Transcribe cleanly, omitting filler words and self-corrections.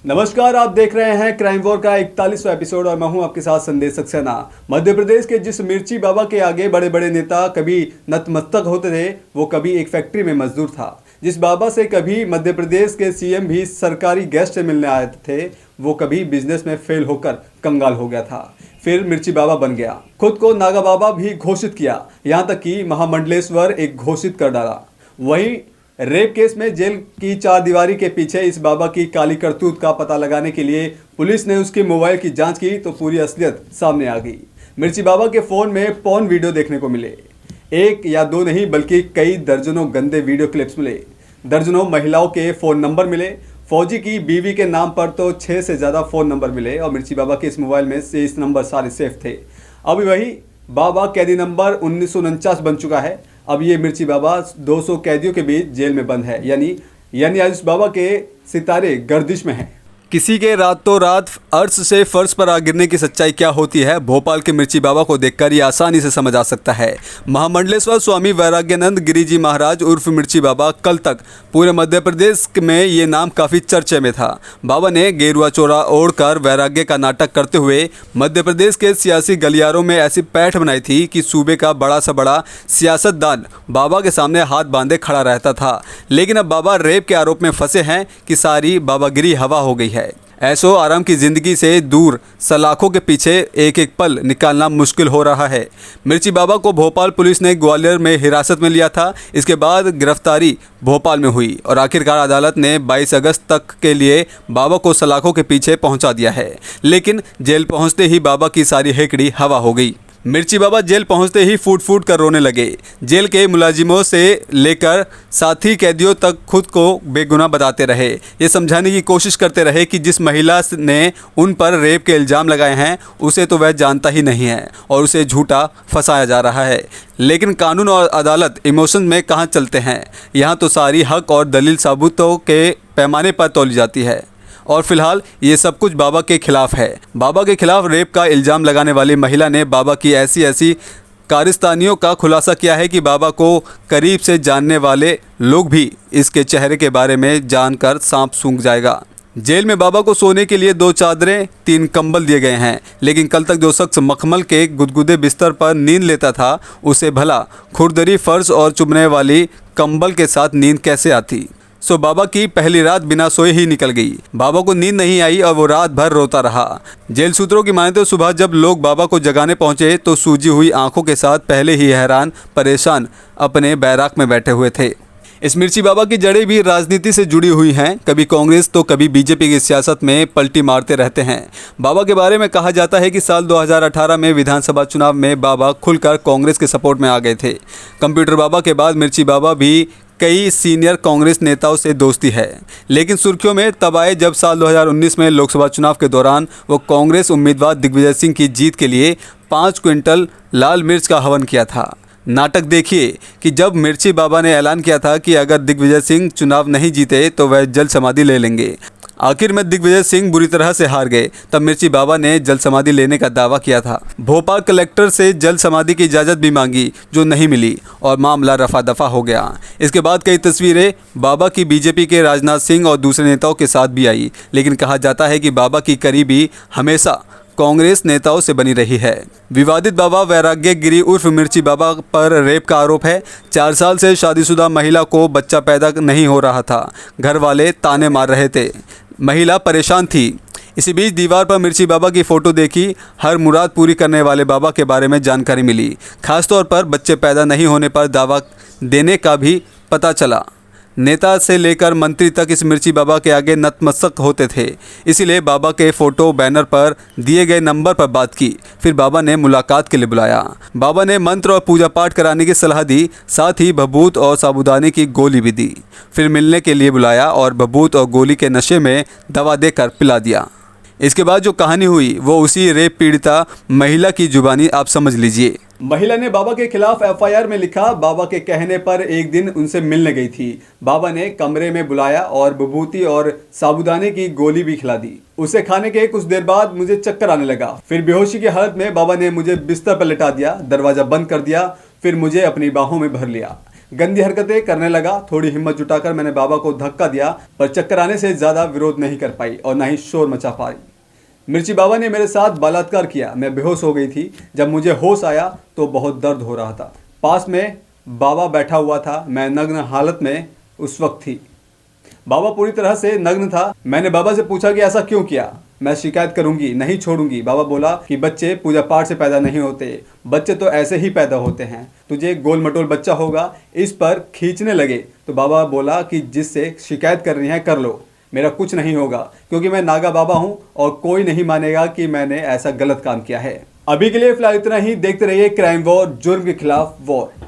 नमस्कार, आप देख रहे हैं क्राइम वॉर का 41वां एपिसोड और मैं हूं आपके साथ संदेश सक्सेना। मध्य प्रदेश के जिस मिर्ची बाबा के आगे बड़े बड़े नेता कभी नतमस्तक होते थे, वो कभी एक फैक्ट्री में मजदूर था। जिस बाबा से कभी मध्य प्रदेश के सीएम भी सरकारी गेस्ट से मिलने आए थे, वो कभी बिजनेस में फेल होकर कंगाल हो गया था, फिर मिर्ची बाबा बन गया। खुद को नागा बाबा भी घोषित किया, यहाँ तक कि महामंडलेश्वर एक घोषित कर डाला। वहीं रेप केस में जेल की चार दीवारी के पीछे इस बाबा की काली करतूत का पता लगाने के लिए पुलिस ने उसके मोबाइल की जांच की तो पूरी असलियत सामने आ गई। मिर्ची बाबा के फोन में पॉर्न वीडियो देखने को मिले। एक या दो नहीं बल्कि कई दर्जनों गंदे वीडियो क्लिप्स मिले, दर्जनों महिलाओं के फ़ोन नंबर मिले। फौजी की बीवी के नाम पर तो 6 से ज़्यादा फ़ोन नंबर मिले और मिर्ची बाबा के इस मोबाइल में से इस नंबर सारे सेफ थे। अब वही बाबा कैदी नंबर 1949 बन चुका है। अब ये मिर्ची बाबा 200 कैदियों के बीच जेल में बंद है, यानी आज इस बाबा के सितारे गर्दिश में हैं। किसी के रातों रात अर्श से फर्श पर आ गिरने की सच्चाई क्या होती है, भोपाल के मिर्ची बाबा को देखकर ये आसानी से समझ आ सकता है। महामंडलेश्वर स्वामी वैराग्यानंद गिरी जी महाराज उर्फ मिर्ची बाबा कल तक पूरे मध्य प्रदेश में ये नाम काफ़ी चर्चे में था। बाबा ने गेरुआ चोला ओढ़कर वैराग्य का नाटक करते हुए मध्य प्रदेश के सियासी गलियारों में ऐसी पैठ बनाई थी कि सूबे का बड़ा सा बड़ा सियासतदान बाबा के सामने हाथ बांधे खड़ा रहता था। लेकिन अब बाबा रेप के आरोप में फंसे हैं कि सारी बाबागिरी हवा हो गई है। ऐसो आराम की जिंदगी से दूर सलाखों के पीछे एक एक पल निकालना मुश्किल हो रहा है। मिर्ची बाबा को भोपाल पुलिस ने ग्वालियर में हिरासत में लिया था। इसके बाद गिरफ्तारी भोपाल में हुई और आखिरकार अदालत ने 22 अगस्त तक के लिए बाबा को सलाखों के पीछे पहुंचा दिया है। लेकिन जेल पहुंचते ही बाबा की सारी हेकड़ी हवा हो गई। मिर्ची बाबा जेल पहुंचते ही फूट फूट कर रोने लगे। जेल के मुलाजिमों से लेकर साथी कैदियों तक खुद को बेगुनाह बताते रहे। ये समझाने की कोशिश करते रहे कि जिस महिला ने उन पर रेप के इल्ज़ाम लगाए हैं उसे तो वह जानता ही नहीं है और उसे झूठा फंसाया जा रहा है। लेकिन कानून और अदालत इमोशन में कहाँ चलते हैं। यहाँ तो सारी हक और दलील सबूतों के पैमाने पर तौली जाती है और फिलहाल ये सब कुछ बाबा के खिलाफ है। बाबा के खिलाफ रेप का इल्ज़ाम लगाने वाली महिला ने बाबा की ऐसी कारस्तानियों का खुलासा किया है कि बाबा को करीब से जानने वाले लोग भी इसके चेहरे के बारे में जानकर सांप सूंघ जाएगा। जेल में बाबा को सोने के लिए 2 चादरें 3 कंबल दिए गए हैं, लेकिन कल तक जो शख्स मखमल के गुदगुदे बिस्तर पर नींद लेता था उसे भला खुरदरी फर्श और चुभने वाली कंबल के साथ नींद कैसे आती। सो बाबा की पहली रात बिना सोए ही निकल गई। बाबा को नींद नहीं आई और वो रात भर रोता रहा। जेल सूत्रों की माने तो सुबह जब लोग बाबा को जगाने पहुंचे तो सूजी हुई आंखों के साथ पहले ही हैरान परेशान अपने बैराक में बैठे हुए थे। इस मिर्ची बाबा की जड़ें भी राजनीति से जुड़ी हुई हैं। कभी कांग्रेस तो कभी बीजेपी की सियासत में पलटी मारते रहते हैं। बाबा के बारे में कहा जाता है कि साल 2018 में विधानसभा चुनाव में बाबा खुलकर कांग्रेस के सपोर्ट में आ गए थे। कंप्यूटर बाबा के बाद मिर्ची बाबा भी कई सीनियर कांग्रेस नेताओं से दोस्ती है, लेकिन सुर्खियों में तब आए जब साल 2019 में लोकसभा चुनाव के दौरान वो कांग्रेस उम्मीदवार दिग्विजय सिंह की जीत के लिए 5 क्विंटल लाल मिर्च का हवन किया था। नाटक देखिए कि जब मिर्ची बाबा ने ऐलान किया था कि अगर दिग्विजय सिंह चुनाव नहीं जीते तो वह जल समाधि ले लेंगे। आखिर में दिग्विजय सिंह बुरी तरह से हार गए। तब मिर्ची बाबा ने जल समाधि लेने का दावा किया था। भोपाल कलेक्टर से जल समाधि की इजाज़त भी मांगी जो नहीं मिली और मामला रफा दफा हो गया। इसके बाद कई तस्वीरें बाबा की बीजेपी के राजनाथ सिंह और दूसरे नेताओं के साथ भी आई, लेकिन कहा जाता है कि बाबा की करीबी हमेशा कांग्रेस नेताओं से बनी रही है। विवादित बाबा वैराग्य गिरी उर्फ मिर्ची बाबा पर रेप का आरोप है। 4 साल से शादीशुदा महिला को बच्चा पैदा नहीं हो रहा था। घर वाले ताने मार रहे थे, महिला परेशान थी। इसी बीच दीवार पर मिर्ची बाबा की फ़ोटो देखी। हर मुराद पूरी करने वाले बाबा के बारे में जानकारी मिली। खासतौर पर बच्चे पैदा नहीं होने पर दावा देने का भी पता चला। नेता से लेकर मंत्री तक इस मिर्ची बाबा के आगे नतमस्तक होते थे। इसीलिए बाबा के फ़ोटो बैनर पर दिए गए नंबर पर बात की। फिर बाबा ने मुलाकात के लिए बुलाया। बाबा ने मंत्र और पूजा पाठ कराने की सलाह दी, साथ ही भभूत और साबूदाने की गोली भी दी। फिर मिलने के लिए बुलाया और भभूत और गोली के नशे में दवा देकर पिला दिया। इसके बाद जो कहानी हुई वो उसी रेप पीड़िता महिला की जुबानी आप समझ लीजिए। महिला ने बाबा के खिलाफ एफआईआर में लिखा, बाबा के कहने पर एक दिन उनसे मिलने गई थी। बाबा ने कमरे में बुलाया और विभूति और साबूदाने की गोली भी खिला दी। उसे खाने के कुछ देर बाद मुझे चक्कर आने लगा। फिर बेहोशी की हालत में बाबा ने मुझे बिस्तर पर लिटा दिया, दरवाजा बंद कर दिया, फिर मुझे अपनी बाहों में भर लिया। गंदी हरकतें करने लगा। थोड़ी हिम्मत जुटाकर मैंने बाबा को धक्का दिया, पर चक्कर आने से ज्यादा विरोध नहीं कर पाई और ना ही शोर मचा पाई। मिर्ची बाबा ने मेरे साथ बलात्कार किया। मैं बेहोश हो गई थी। जब मुझे होश आया तो बहुत दर्द हो रहा था। पास में बाबा बैठा हुआ था। मैं नग्न हालत में उस वक्त थी। बाबा पूरी तरह से नग्न था। मैंने बाबा से पूछा कि ऐसा क्यों किया। मैं शिकायत करूंगी, नहीं छोड़ूंगी। बाबा बोला कि बच्चे पूजा पाठ से पैदा नहीं होते, बच्चे तो ऐसे ही पैदा होते हैं, तुझे गोल मटोल बच्चा होगा। इस पर खींचने लगे तो बाबा बोला कि जिससे शिकायत करनी है कर लो, मेरा कुछ नहीं होगा, क्योंकि मैं नागा बाबा हूं और कोई नहीं मानेगा कि मैंने ऐसा गलत काम किया है। अभी के लिए फिलहाल इतना ही। देखते रहिए क्राइम वॉर, जुर्म के खिलाफ वॉर।